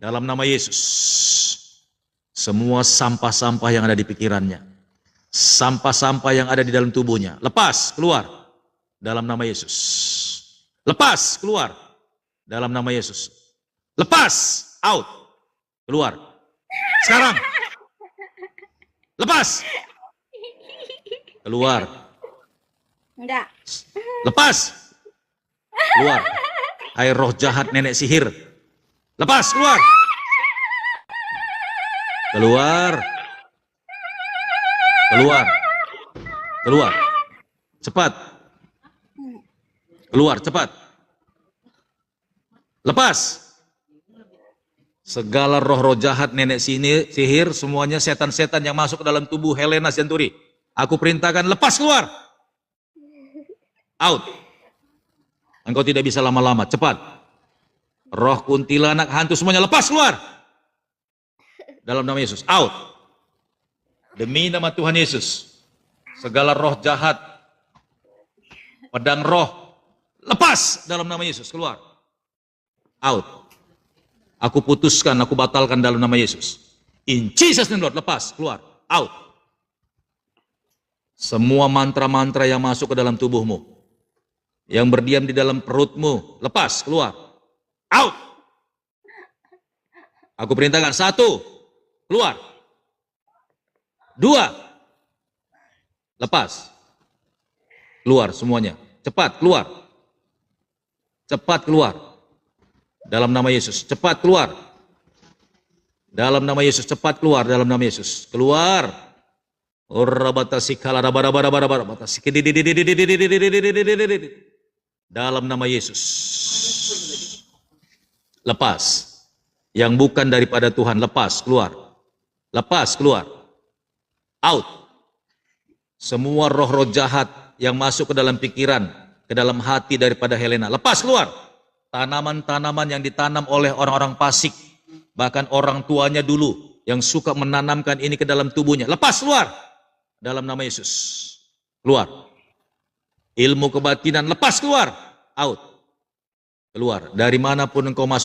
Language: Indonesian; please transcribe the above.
Dalam nama Yesus, semua sampah-sampah yang ada di pikirannya, sampah-sampah yang ada di dalam tubuhnya, lepas, keluar. Dalam nama Yesus. Lepas, keluar. Dalam nama Yesus. Lepas, out. Keluar. Sekarang. Lepas. Keluar. Enggak. Lepas. Keluar. Hai roh jahat nenek sihir. Lepas, keluar. Keluar. Keluar. Keluar. Cepat. Keluar, cepat. Lepas. Segala roh-roh jahat nenek sihir, semuanya setan-setan yang masuk ke dalam tubuh Helena Sianturi. Aku perintahkan lepas, keluar. Out. Engkau tidak bisa lama-lama, cepat. Roh kuntilanak, hantu semuanya lepas, keluar. Dalam nama Yesus, out. Demi nama Tuhan Yesus, segala roh jahat, pedang roh, lepas dalam nama Yesus, keluar. Out. Aku putuskan, aku batalkan dalam nama Yesus. In Jesus name, Lord, lepas, keluar, out. Semua mantra-mantra yang masuk ke dalam tubuhmu, yang berdiam di dalam perutmu, lepas, keluar, out. Aku perintahkan, 1, keluar. 2, lepas. Keluar semuanya, cepat keluar. Cepat keluar. Dalam nama Yesus, cepat keluar. Dalam nama Yesus, cepat keluar. Dalam nama Yesus, keluar. Dalam nama Yesus, lepas. Yang bukan daripada Tuhan, lepas, keluar. Lepas, keluar. Out. Semua roh-roh jahat yang masuk ke dalam pikiran, ke dalam hati daripada Helena, lepas, keluar. Tanaman-tanaman yang ditanam oleh orang-orang fasik, bahkan orang tuanya dulu yang suka menanamkan ini ke dalam tubuhnya, lepas, keluar. Dalam nama Yesus, keluar. Ilmu kebatinan, lepas, keluar. Out. Keluar. Dari manapun engkau masuk.